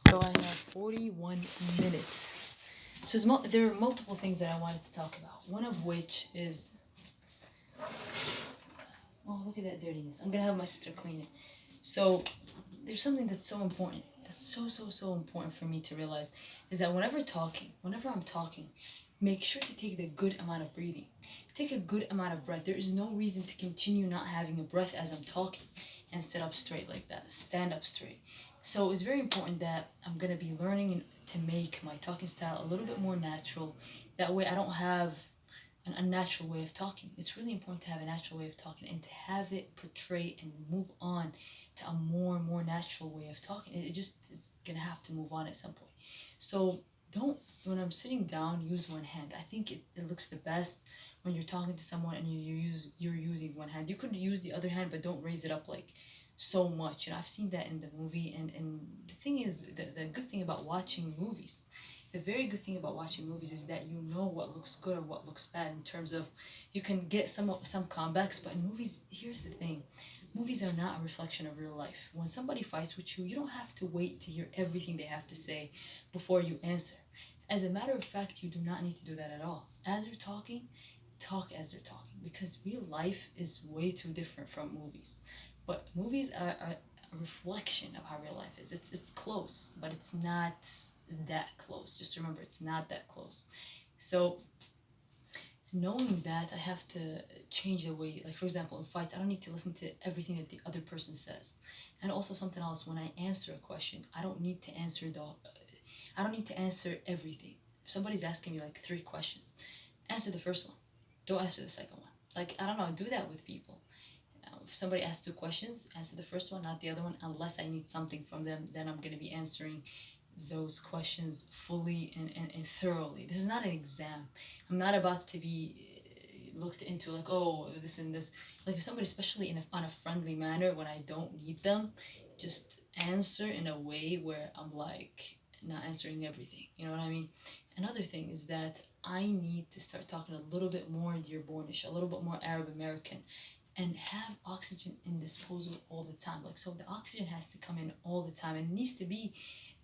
So I have 41 minutes. So there are multiple things that I wanted to talk about. One of which is, oh, look at that dirtiness. I'm gonna have my sister clean it. So there's something that's so important. That's so important for me to realize is that whenever I'm talking, make sure to take the good amount of breathing. Take a good amount of breath. There is no reason to continue not having a breath as I'm talking and sit up straight like that. Stand up straight. So it's very important that I'm gonna be learning to make my talking style a little bit more natural. That way I don't have an unnatural way of talking. It's really important to have a natural way of talking and to have it portray and move on to a more and more natural way of talking. It just is gonna have to move on at some point. So don't, when I'm sitting down, use one hand. I think it looks the best when you're talking to someone and you're using one hand. You could use the other hand, but don't raise it up like so much. I've seen that in the movie, and the thing is, the good thing about watching movies, the very good thing about watching movies is that you know what looks good or what looks bad in terms of you can get some comebacks, but in movies, here's the thing. Movies are not a reflection of real life. When somebody fights with you, you don't have to wait to hear everything they have to say before you answer. As a matter of fact, you do not need to do that at all. As you're talking, talk as they're talking because real life is way too different from movies. But movies are a reflection of how real life is. It's close, but it's not that close. Just remember, it's not that close. So knowing that I have to change the way, like for example, in fights, I don't need to listen to everything that the other person says. And also something else, when I answer a question, I don't need to answer everything. If somebody's asking me like 3 questions, answer the first one. Don't answer the second one. Like, I don't know, do that with people. If somebody asks 2 questions, answer the first one, not the other one, unless I need something from them, then I'm going to be answering those questions fully and thoroughly. This is not an exam. I'm not about to be looked into like, oh, this and this. Like if somebody, especially on a friendly manner, when I don't need them, just answer in a way where I'm like not answering everything. You know what I mean? Another thing is that I need to start talking a little bit more Dearbornish, a little bit more Arab American, and have oxygen in disposal all the time. Like, so the oxygen has to come in all the time and it needs to be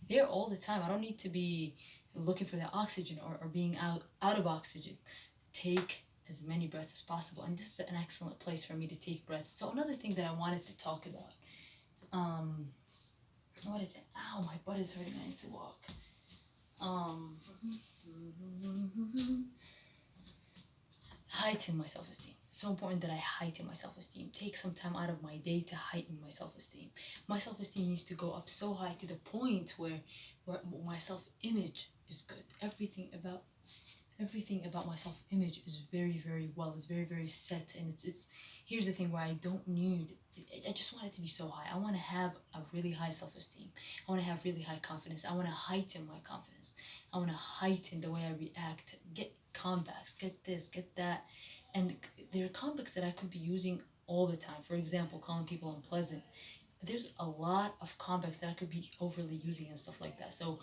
there all the time. I don't need to be looking for the oxygen or being out of oxygen. Take as many breaths as possible. And this is an excellent place for me to take breaths. So another thing that I wanted to talk about, um, what is it? Ow, my butt is hurting. I need to walk. Um, heighten my self-esteem. It's so important that I heighten my self-esteem. Take some time out of my day to heighten my self-esteem. My self-esteem needs to go up so high to the point where my self-image is good. Everything about my self-image is very well. It's very set, and it's. Here's the thing where I don't need. I just want it to be so high. I want to have a really high self-esteem. I want to have really high confidence. I want to heighten my confidence. I want to heighten the way I react. Get comebacks. Get this. Get that. And there are comebacks that I could be using all the time. For example, calling people unpleasant. There's a lot of comebacks that I could be overly using and stuff like that. So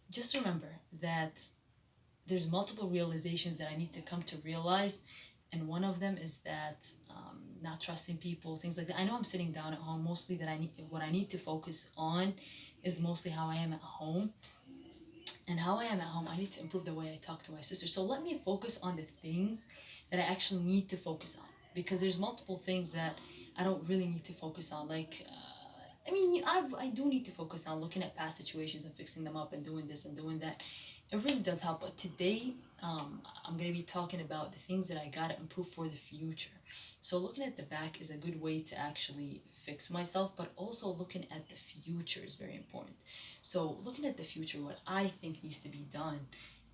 just remember that there's multiple realizations that I need to come to realize, and one of them is that not trusting people, things like that. I know I'm sitting down at home. Mostly that I need what I need to focus on is mostly how I am at home, and how I am at home. I need to improve the way I talk to my sister. So let me focus on the things that I actually need to focus on because there's multiple things that I don't really need to focus on. Like, I mean, I do need to focus on looking at past situations and fixing them up and doing this and doing that. It really does help. But today, I'm going to be talking about the things that I got to improve for the future. So looking at the back is a good way to actually fix myself, but also looking at the future is very important. So looking at the future, what I think needs to be done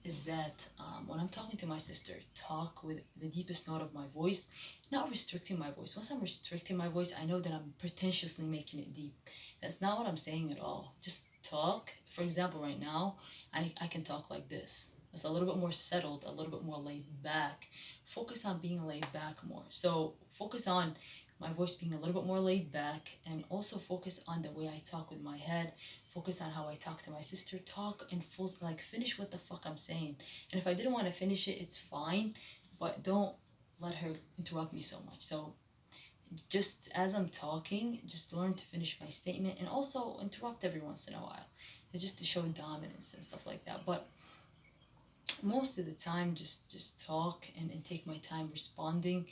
is that when I'm talking to my sister, talk with the deepest note of my voice, not restricting my voice. Once I'm restricting my voice, I know that I'm pretentiously making it deep. That's not what I'm saying at all. Just talk. For example, right now, I can talk like this. It's a little bit more settled, a little bit more laid back. Focus on being laid back more. So focus on my voice being a little bit more laid back, and also focus on the way I talk with my head. Focus on how I talk to my sister. Talk and full, like finish what the fuck I'm saying. And if I didn't want to finish it, it's fine, but don't let her interrupt me so much. So just as I'm talking, just learn to finish my statement and also interrupt every once in a while. It's just to show dominance and stuff like that. But most of the time, just talk and take my time responding.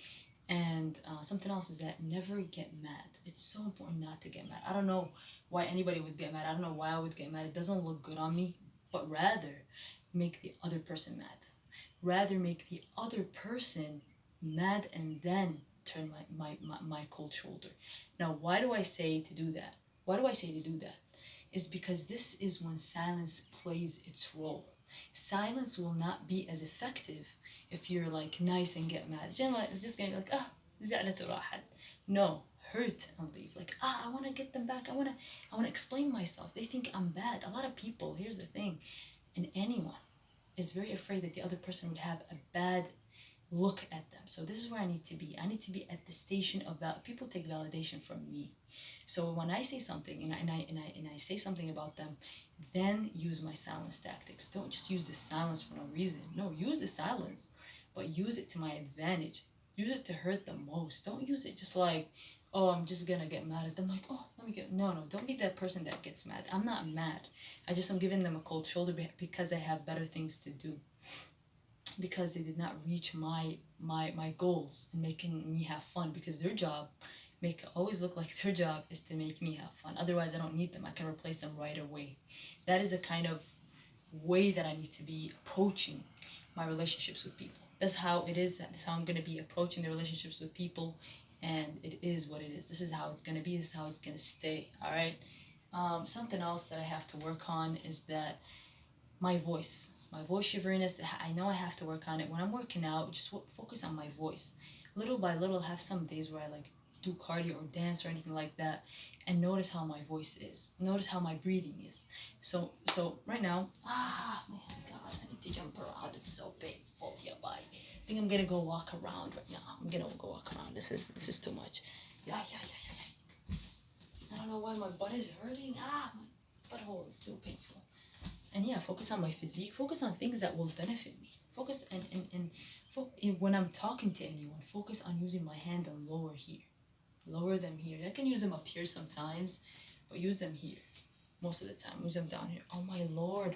And something else is that never get mad. It's so important not to get mad. I don't know why anybody would get mad. I don't know why I would get mad. It doesn't look good on me. But rather make the other person mad. Rather make the other person mad and then turn my cold shoulder. Now, why do I say to do that? Why do I say to do that? Is because this is when silence plays its role. Silence will not be as effective if you're like nice and get mad. Generally, it's just gonna be like, زعلت وراحت. No, hurt and leave. Like, I want to get them back. I wanna explain myself. They think I'm bad. A lot of people, here's the thing, and anyone is very afraid that the other person would have a bad look at them. So this is where I need to be. I need to be at the station of people take validation from me. So when I say something and I say something about them, then use my silence tactics. Don't just use the silence for no reason. No, use the silence, but use it to my advantage. Use it to hurt them most. Don't use it just like, oh, I'm just gonna get mad at them. Like, oh, let me get. No, don't be that person that gets mad. I'm not mad. I'm giving them a cold shoulder because I have better things to do, because they did not reach my goals and making me have fun, because their job make always look like their job is to make me have fun. Otherwise, I don't need them. I can replace them right away. That is the kind of way that I need to be approaching my relationships with people. That's how it is. That's how I'm going to be approaching the relationships with people. And it is what it is. This is how it's going to be. This is how it's going to stay. All right. Something else that I have to work on is that my voice. My voice shiveriness, I know I have to work on it. When I'm working out, just focus on my voice. Little by little, have some days where I like do cardio or dance or anything like that, and notice how my voice is. Notice how my breathing is. So right now, my God, I need to jump around. It's so painful. Yeah, bye. I think I'm gonna go walk around right now. I'm gonna go walk around. This is too much. Yeah. I don't know why my butt is hurting. My butthole is so painful. And yeah, focus on my physique. Focus on things that will benefit me. Focus when I'm talking to anyone, focus on using my hand and lower here. Lower them here. I can use them up here sometimes, but use them here most of the time. Use them down here. Oh my Lord.